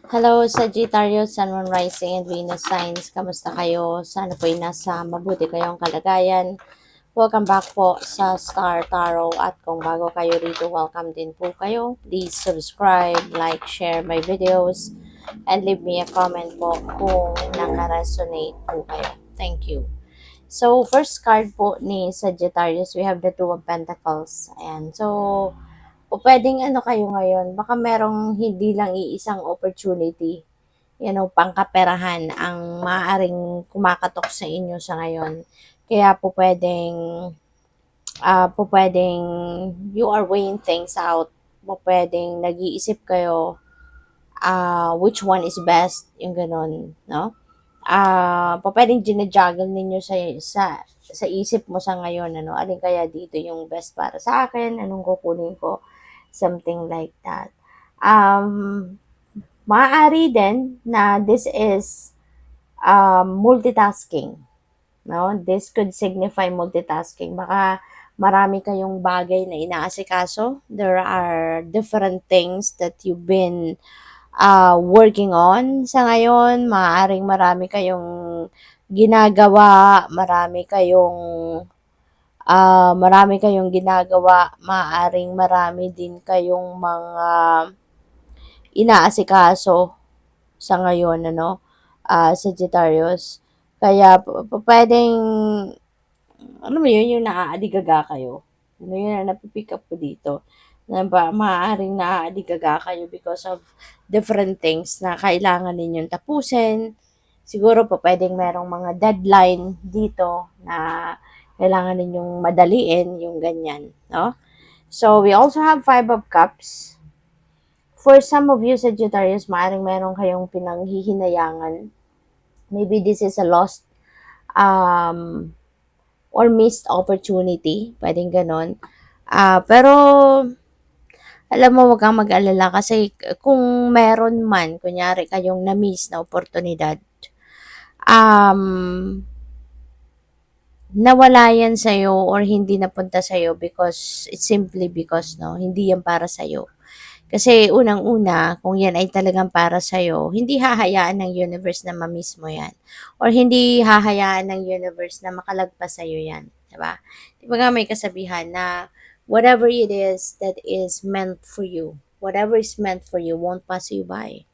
Hello, Sagittarius, Sun, Moon, Rising, and Venus signs. Kamusta kayo? Sana po'y nasa mabuti kayong kalagayan. Welcome back po sa Star Tarot at kung bago kayo rito, welcome din po kayo. Please subscribe, like, share my videos, and leave me a comment po kung naka-resonate po kayo. Thank you. So, first card po ni Sagittarius, we have the Two of Pentacles. Ayan. So, o pwedeng ano kayo ngayon, baka merong hindi lang iisang opportunity, pangkaperahan ang maaaring kumakatok sa inyo sa ngayon. Kaya po pwedeng you are weighing things out. Po pwedeng nag-iisip kayo which one is best, yung ganun, no? Po pwedeng ginajuggle ninyo sa isip mo sa ngayon, ano, alin kaya dito yung best para sa akin, anong kukunin ko, something like that. Maaari din na this is multitasking. No? This could signify multitasking. Baka marami kayong bagay na inaasikaso. There are different things that you've been working on sa ngayon. Maaaring marami kayong ginagawa, marami kayong ginagawa, maaaring marami din kayong mga inaasikaso sa ngayon, ano, Sagittarius. Kaya pwedeng, ano mo yun, yung naaaligaga kayo. Ano yun na napipick up ko dito. Na maaaring naaaligaga kayo because of different things na kailangan ninyong tapusin. Siguro po pwedeng merong mga deadline dito na kailangan ninyong madaliin, yung ganyan, no? So, we also have Five of Cups. For some of you, Sagittarius, maaaring meron kayong pinanghihinayangan. Maybe this is a lost um, or missed opportunity. Pwedeng ganon. Pero, alam mo, wag kang mag-alala kasi kung meron man, kunyari kayong na-miss na oportunidad, nawala yan sa'yo or hindi napunta sa'yo because, it's simply because, no, hindi yan para sa'yo. Kasi unang-una, kung yan ay talagang para sa'yo, hindi hahayaan ng universe na ma-miss mo yan. Or hindi hahayaan ng universe na makalagpas sa'yo yan. Diba? Diba nga may kasabihan na whatever it is that is meant for you, whatever is meant for you won't pass you by.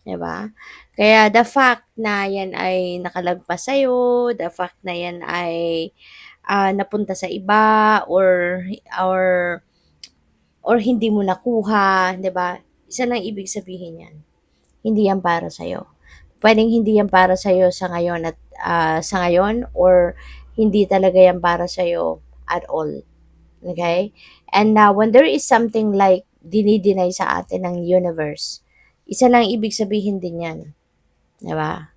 Diba? Kaya the fact na yan ay nakalagpas sa'yo, the fact na yan ay napunta sa iba, or hindi mo nakuha, 'di ba? Isa lang ibig sabihin 'yan. Hindi 'yan para sa Puwedeng hindi 'yan para sa sa ngayon at sa ngayon or hindi talaga 'yan para sa at all. Okay? And when there is something like dinideny sa atin ng universe, isa lang ibig sabihin din 'yan, 'di ba?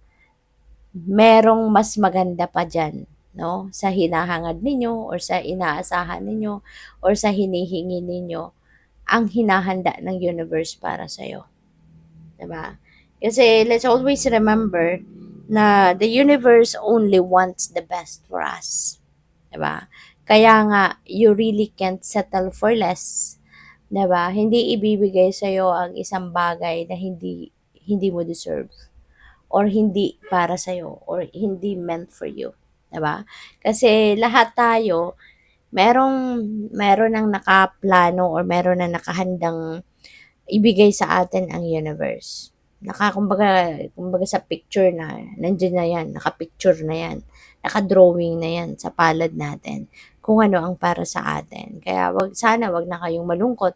Merong mas maganda pa diyan, no? Sa hinahangad ninyo or sa inaasahan ninyo or sa hinihingi ninyo ang hinahanda ng universe para sa'yo. Diba? Kasi let's always remember na the universe only wants the best for us. Diba? Kaya nga, you really can't settle for less. Diba? Hindi ibibigay sa'yo ang isang bagay na hindi mo deserve or hindi para sa'yo or hindi meant for you. Diba? Kasi lahat tayo, meron ng nakaplano or meron ng nakahandang ibigay sa atin ang universe. Kumbaga sa picture na, nandiyan na yan, nakapicture na yan, nakadrawing na yan sa palad natin, kung ano ang para sa atin. Kaya sana wag na kayong malungkot,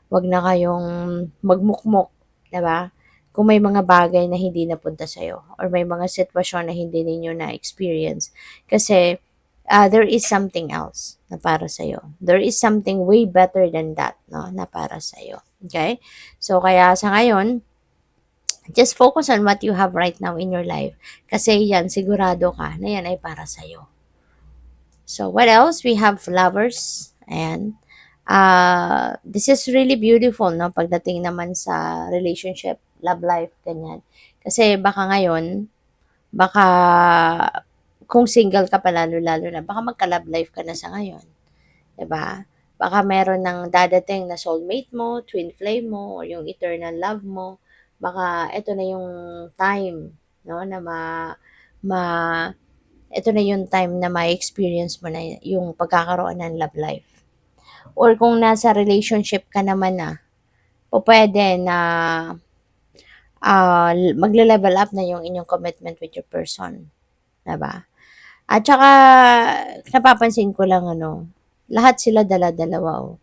wag na kayong magmukmok, diba? Kung may mga bagay na hindi napunta sa'yo, or may mga sitwasyon na hindi ninyo na-experience. Kasi, there is something else na para sa'yo. There is something way better than that, no, na para sa'yo. Okay? So, kaya sa ngayon, just focus on what you have right now in your life. Kasi yan, sigurado ka na yan ay para sa'yo. So, what else? We have flowers. Ayan. This is really beautiful, no? Pagdating naman sa relationship, love life, ganyan. Kasi baka ngayon, baka kung single ka pa lalo-lalo na, baka magka-love life ka na sa ngayon. 'Di ba? Baka meron ng dadating na soulmate mo, twin flame mo, or yung eternal love mo. baka ito na yung time, no, na ma ito na yung time na ma-experience mo na yung pagkakaroon ng love life. Or kung nasa relationship ka naman na, pupuwede na, magle-level up na yung inyong commitment with your person, 'di ba? At saka napapansin ko lang ano, lahat sila dala-dalawa, oh.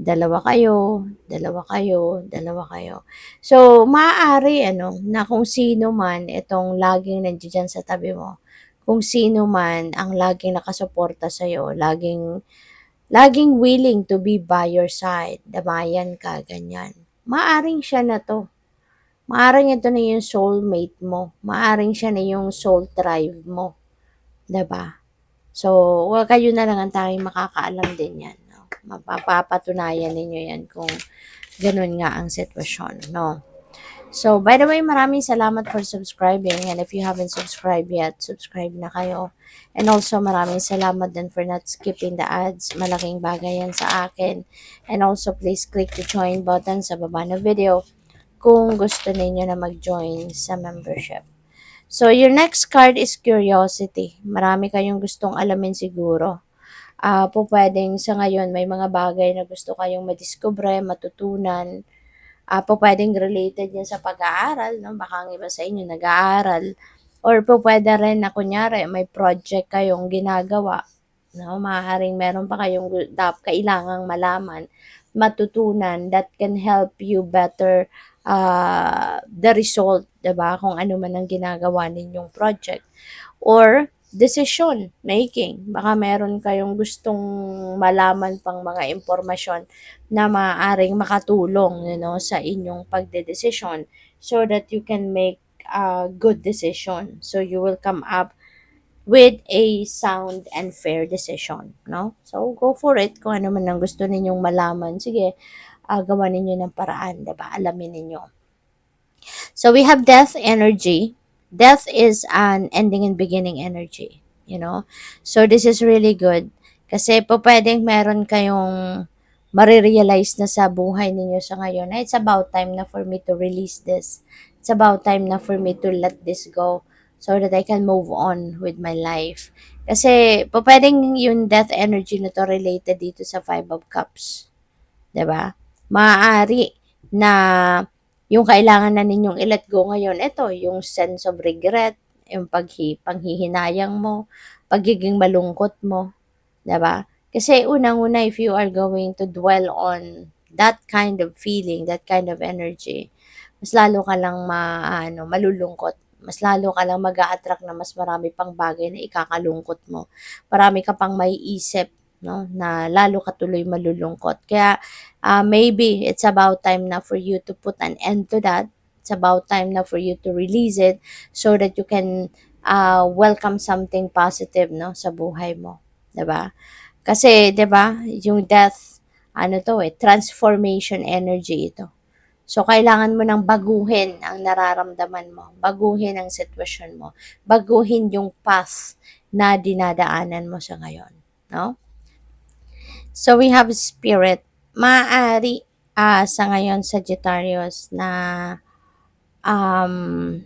Dalawa kayo, dalawa kayo, dalawa kayo. So, maaari ano, na kung sino man itong laging nandiya sa tabi mo, kung sino man ang laging nakasuporta sa'yo, laging laging willing to be by your side, damayan ka, ganyan. Maaring siya na 'to. Maaring ito na yung soulmate mo. Maaring siya na yung soul tribe mo, 'di ba? So, kayo na lang ang tanging makakaalam din 'yan, 'no. Mapapatunayan ninyo 'yan kung gano'n nga ang sitwasyon, 'no. So, by the way, maraming salamat for subscribing, and if you haven't subscribed yet, subscribe na kayo. And also, maraming salamat din for not skipping the ads. Malaking bagay yan sa akin. And also, please click the join button sa baba ng video kung gusto ninyo na mag-join sa membership. So, your next card is curiosity. Marami kayong gustong alamin siguro. Pwedeng sa ngayon may mga bagay na gusto kayong madiskubre, matutunan. Pwedeng related yan sa pag-aaral, no? Baka ang iba sa inyo nag-aaral. Or pwede rin na kunyari may project kayong ginagawa, no? Maaaring meron pa kayong kailangang malaman, matutunan that can help you better the result, 'di ba? Kung ano man ang ginagawa ninyong project. Or decision making. Baka meron kayong gustong malaman pang mga impormasyon na maaaring makatulong, sa inyong pagdedesisyon so that you can make a good decision. So you will come up with a sound and fair decision, no? So go for it. Kung ano man ang gusto ninyong malaman, sige, gawa ninyo ng paraan, 'di ba? Alamin ninyo. So we have death energy. Death is an ending and beginning energy, So this is really good. Kasi pwedeng meron kayong marirealize na sa buhay ninyo sa ngayon na it's about time na for me to release this. It's about time na for me to let this go so that I can move on with my life. Kasi pwedeng yung death energy na to related dito sa Five of Cups. 'Di ba? Maaari na yung kailangan na ninyong i-let go ngayon, ito, yung sense of regret, yung panghihinayang mo, pagiging malungkot mo, 'di ba? Kasi unang-una, if you are going to dwell on that kind of feeling, that kind of energy, mas lalo ka lang malulungkot. Mas lalo ka lang mag-a-attract na mas marami pang bagay na ikakalungkot mo. Marami ka pang maiisip, no, na lalo ka tuloy malulungkot. Kaya maybe it's about time na for you to put an end to that. It's about time na for you to release it so that you can welcome something positive, no, sa buhay mo, 'di ba? Kasi 'di ba, yung death, transformation energy ito. So, kailangan mo ng baguhin ang nararamdaman mo, baguhin ang sitwasyon mo, baguhin yung path na dinadaanan mo sa ngayon, no? So, we have spirit. Maaari sa ngayon, Sagittarius, na um,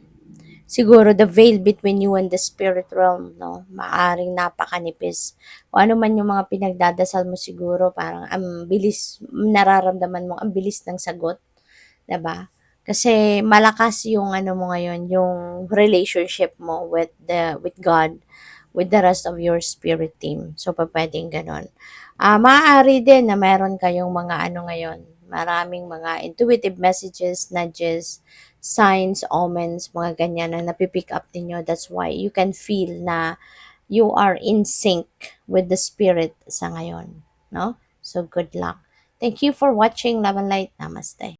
siguro the veil between you and the spirit realm, no? Maaring napakanipis. O ano man yung mga pinagdadasal mo siguro, parang ang bilis, nararamdaman mo, ang bilis ng sagot, 'di ba? Kasi malakas yung mo ngayon, yung relationship mo with God, with the rest of your spirit team. So pupuwedeng gano'n. Maaari din na meron kayong mga ngayon, maraming mga intuitive messages, nudges, signs, omens, mga ganyan na napi-pick up ninyo. That's why you can feel na you are in sync with the spirit sa ngayon, no? So good luck. Thank you for watching. Love and light. Namaste.